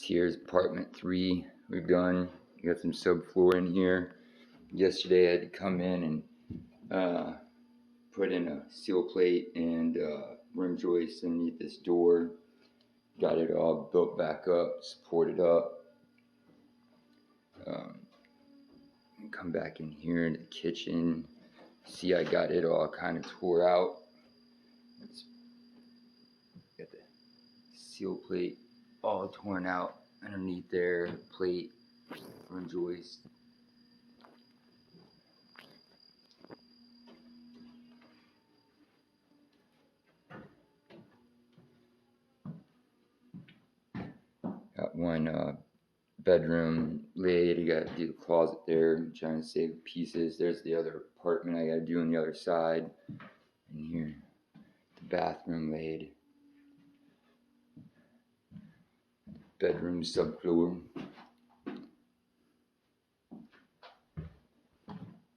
Here's apartment 3 we've done. We got some subfloor in here. Yesterday I had to come in and put in a seal plate and rim joist underneath this door. Got it all built back up, supported up. Come back in here in the kitchen. See, I got it all kind of tore out. Got the seal plate all torn out underneath there, plate, rim joist. Got one bedroom laid. You gotta do the closet there. I'm trying to save pieces. There's the other apartment I gotta do on the other side. And here, the bathroom laid. Bedroom subfloor.